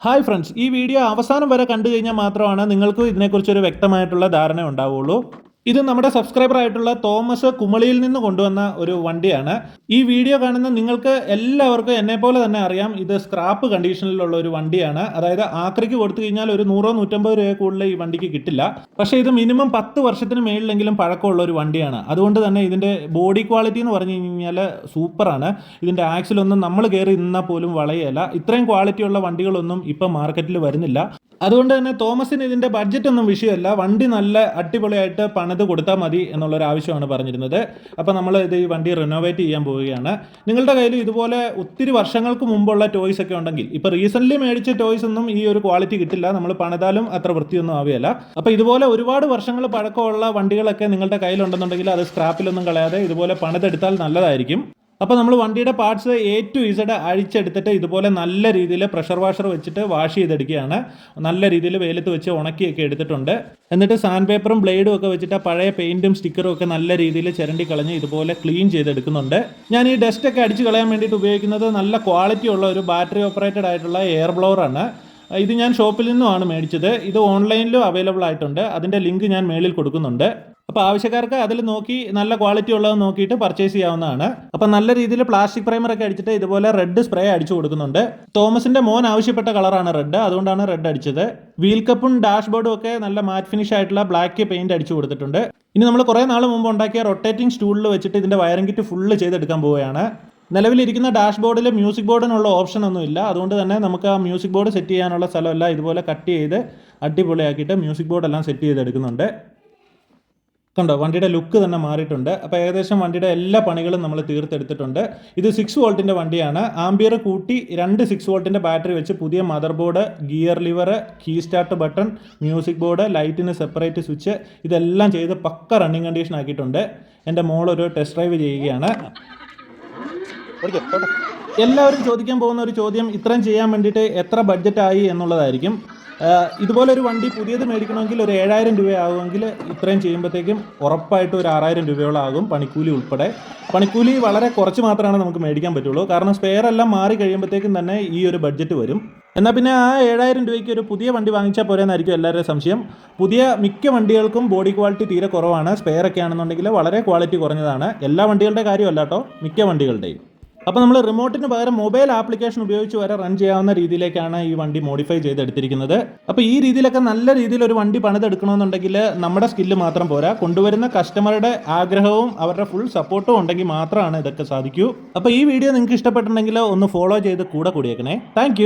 Hi friends, ഈ video അവസാനം വരെ കണ്ടു കഴിഞ്ഞാൽ മാത്രമാണ് നിങ്ങൾക്ക് ഇതിനെക്കുറിച്ചൊരു വ്യക്തമായിട്ടുള്ള ധാരണ ഉണ്ടാവുള്ളൂ. ഇത് നമ്മുടെ സബ്സ്ക്രൈബർ ആയിട്ടുള്ള തോമസ് കുമളിയിൽ നിന്ന് കൊണ്ടുവന്ന ഒരു വണ്ടിയാണ്. ഈ വീഡിയോ കാണുന്ന നിങ്ങൾക്ക് എല്ലാവർക്കും എന്നെപ്പോലെ തന്നെ അറിയാം, ഇത് സ്ക്രാപ്പ് കണ്ടീഷനിലുള്ള ഒരു വണ്ടിയാണ്. അതായത് ആക്രിക്ക് കൊടുത്തു കഴിഞ്ഞാൽ ഒരു 100-150 രൂപ കൂടുതൽ ഈ വണ്ടിക്ക് കിട്ടില്ല. പക്ഷേ ഇത് മിനിമം 10 വർഷത്തിന് മേളിലെങ്കിലും പഴക്കമുള്ള ഒരു വണ്ടിയാണ്. അതുകൊണ്ട് തന്നെ ഇതിൻ്റെ ബോഡി ക്വാളിറ്റി എന്ന് പറഞ്ഞു കഴിഞ്ഞാൽ സൂപ്പറാണ്. ഇതിൻ്റെ ആക്സിലൊന്നും നമ്മൾ കയറി നിന്നാൽ പോലും വളയല്ല. ഇത്രയും ക്വാളിറ്റിയുള്ള വണ്ടികളൊന്നും ഇപ്പം മാർക്കറ്റിൽ വരുന്നില്ല. അതുകൊണ്ട് തന്നെ തോമസിന് ഇതിൻ്റെ ബഡ്ജറ്റ് ഒന്നും വിഷയമല്ല. വണ്ടി നല്ല അടിപൊളിയായിട്ട് പണിത് കൊടുത്താൽ മതി എന്നുള്ളൊരു ആവശ്യമാണ് പറഞ്ഞിരുന്നത്. അപ്പോൾ നമ്മൾ ഈ വണ്ടി റിനോവേറ്റ് ചെയ്യാൻ പോവുകയാണ്. നിങ്ങളുടെ കയ്യിൽ ഇതുപോലെ ഒത്തിരി വർഷങ്ങൾക്ക് മുമ്പുള്ള ടോയ്സ് ഒക്കെ ഉണ്ടെങ്കിൽ, ഇപ്പോൾ റീസെൻ്റ്ലി മേടിച്ച ടോയ്സ് ഒന്നും ഈ ഒരു ക്വാളിറ്റി കിട്ടില്ല. നമ്മൾ പണിതാലും അത്ര വൃത്തിയൊന്നും ആവുകയില്ല. അപ്പോൾ ഇതുപോലെ ഒരുപാട് വർഷങ്ങൾ പഴക്കമുള്ള വണ്ടികളൊക്കെ നിങ്ങളുടെ കയ്യിലുണ്ടെന്നുണ്ടെങ്കിൽ അത് സ്ക്രാപ്പിലൊന്നും കളയാതെ ഇതുപോലെ പണിതെടുത്താൽ നല്ലതായിരിക്കും. അപ്പോൾ നമ്മൾ വണ്ടിയുടെ പാർട്സ് A to Z അഴിച്ചെടുത്തിട്ട് ഇതുപോലെ നല്ല രീതിയിൽ പ്രഷർ വാഷർ വെച്ചിട്ട് വാഷ് ചെയ്തെടുക്കുകയാണ്. നല്ല രീതിയിൽ വെയിലത്ത് വെച്ച് ഉണക്കിയൊക്കെ എടുത്തിട്ടുണ്ട്. എന്നിട്ട് സാൻഡ് പേപ്പറും ബ്ലേഡും ഒക്കെ വെച്ചിട്ട് പഴയ പെയിൻറ്റും സ്റ്റിക്കറും ഒക്കെ നല്ല രീതിയിൽ ചിരണ്ടി കളഞ്ഞ് ഇതുപോലെ ക്ലീൻ ചെയ്തെടുക്കുന്നുണ്ട്. ഞാൻ ഈ ഡസ്റ്റൊക്കെ അടിച്ച് കളയാൻ വേണ്ടിയിട്ട് ഉപയോഗിക്കുന്നത് നല്ല ക്വാളിറ്റി ഉള്ള ഒരു ബാറ്ററി ഓപ്പറേറ്റഡ് ആയിട്ടുള്ള എയർ ബ്ലോവറാണ്. ഇത് ഞാൻ ഷോപ്പിൽ നിന്നുമാണ് മേടിച്ചത്. ഇത് ഓൺലൈനിലും അവൈലബിൾ ആയിട്ടുണ്ട്. അതിൻ്റെ ലിങ്ക് ഞാൻ മേളിൽ കൊടുക്കുന്നുണ്ട്. അപ്പോൾ ആവശ്യക്കാർക്ക് അതിൽ നോക്കി നല്ല ക്വാളിറ്റി ഉള്ളത് നോക്കിയിട്ട് പർച്ചേസ് ചെയ്യാവുന്നതാണ്. അപ്പോൾ നല്ല രീതിയിൽ പ്ലാസ്റ്റിക് പ്രൈമറൊക്കെ അടിച്ചിട്ട് ഇതുപോലെ റെഡ് സ്പ്രേ അടിച്ചു കൊടുക്കുന്നുണ്ട്. തോമസിൻ്റെ മോൻ ആവശ്യപ്പെട്ട കളറാണ് റെഡ്, അതുകൊണ്ടാണ് റെഡ് അടിച്ചത്. വീൽ കപ്പും ഡാഷ്ബോർഡും ഒക്കെ നല്ല മാറ്റ് ഫിനിഷ് ആയിട്ടുള്ള ബ്ലാക്ക് പെയിൻറ് അടിച്ചു കൊടുത്തിട്ടുണ്ട്. ഇനി നമ്മൾ കുറേ നാൾ മുമ്പ് ഉണ്ടാക്കിയ റൊട്ടേറ്റിംഗ് സ്റ്റൂളിൽ വെച്ചിട്ട് ഇതിൻ്റെ വയറിംഗ് കിറ്റ് ഫുള്ള് ചെയ്തെടുക്കാൻ പോവുകയാണ്. നിലവിലിരിക്കുന്ന ഡാഷ്ബോർഡിൽ മ്യൂസിക് ബോർഡിനുള്ള ഓപ്ഷൻ ഒന്നുമില്ല. അതുകൊണ്ട് തന്നെ നമുക്ക് ആ മ്യൂസിക് ബോർഡ് സെറ്റ് ചെയ്യാനുള്ള സ്ഥലമല്ല, ഇതുപോലെ കട്ട് ചെയ്ത് അടിപൊളിയാക്കിയിട്ട് മ്യൂസിക് ബോർഡെല്ലാം സെറ്റ് ചെയ്തെടുക്കുന്നുണ്ട്. കണ്ടോ, വണ്ടിയുടെ ലുക്ക് തന്നെ മാറിയിട്ടുണ്ട്. അപ്പോൾ ഏകദേശം വണ്ടിയുടെ എല്ലാ പണികളും നമ്മൾ തീർത്തെടുത്തിട്ടുണ്ട്. ഇത് 6 വോൾട്ടിൻ്റെ വണ്ടിയാണ്. ആംബിയർ കൂട്ടി 2 6 വോൾട്ടിൻ്റെ ബാറ്ററി വെച്ച് പുതിയ motherboard, gear lever, key start button, music board, ലൈറ്റിന് സെപ്പറേറ്റ് സ്വിച്ച്, ഇതെല്ലാം ചെയ്ത് പക്ക റണ്ണിങ് കണ്ടീഷൻ ആക്കിയിട്ടുണ്ട്. എൻ്റെ മോളൊരു ടെസ്റ്റ് ഡ്രൈവ് ചെയ്യുകയാണ്. എല്ലാവരും ചോദിക്കാൻ പോകുന്ന ഒരു ചോദ്യം, ഇത്രയും ചെയ്യാൻ വേണ്ടിയിട്ട് എത്ര ബഡ്ജറ്റായി എന്നുള്ളതായിരിക്കും. ഇതുപോലൊരു വണ്ടി പുതിയത് മേടിക്കണമെങ്കിൽ ഒരു 7000 രൂപയാകുമെങ്കിൽ ഇത്രയും ചെയ്യുമ്പോഴത്തേക്കും ഉറപ്പായിട്ട് ഒരു 6000 രൂപയോളം ആകും, പണിക്കൂലി ഉൾപ്പെടെ. പണിക്കൂലി വളരെ കുറച്ച് മാത്രമാണ് നമുക്ക് മേടിക്കാൻ പറ്റുള്ളൂ. കാരണം സ്പെയർ എല്ലാം മാറി കഴിയുമ്പോഴത്തേക്കും തന്നെ ഈ ഒരു ബഡ്ജറ്റ് വരും. എന്നാൽ പിന്നെ ആ 7000 രൂപയ്ക്ക് ഒരു പുതിയ വണ്ടി വാങ്ങിച്ചാൽ പോരെന്നായിരിക്കും എല്ലാവരുടെയും സംശയം. പുതിയ മിക്ക വണ്ടികൾക്കും ബോഡി ക്വാളിറ്റി തീരെ കുറവാണ്. സ്പെയർ ഒക്കെ ആണെന്നുണ്ടെങ്കിൽ വളരെ ക്വാളിറ്റി കുറഞ്ഞതാണ്. എല്ലാ വണ്ടികളുടെ കാര്യമല്ല കേട്ടോ, മിക്ക വണ്ടികളുടെയും. അപ്പോൾ നമ്മൾ റിമോട്ടിന് പകരം മൊബൈൽ ആപ്ലിക്കേഷൻ ഉപയോഗിച്ച് വരെ റൺ ചെയ്യാവുന്ന രീതിയിലേക്കാണ് ഈ വണ്ടി മോഡിഫൈ ചെയ്തെടുത്തിരിക്കുന്നത്. അപ്പോൾ ഈ രീതിയിലൊക്കെ നല്ല രീതിയിൽ ഒരു വണ്ടി പണിതെടുക്കണമെന്നുണ്ടെങ്കിൽ നമ്മുടെ സ്കില്ല് മാത്രം പോരാ, കൊണ്ടുവരുന്ന കസ്റ്റമറുടെ ആഗ്രഹവും അവരുടെ ഫുൾ സപ്പോർട്ടും ഉണ്ടെങ്കിൽ മാത്രമാണ് ഇതൊക്കെ സാധിക്കൂ. അപ്പോൾ ഈ വീഡിയോ നിങ്ങൾക്ക് ഇഷ്ടപ്പെട്ടിട്ടുണ്ടെങ്കിൽ ഒന്ന് ഫോളോ ചെയ്ത് കൂടെ കൂടിയേക്കണേ. താങ്ക്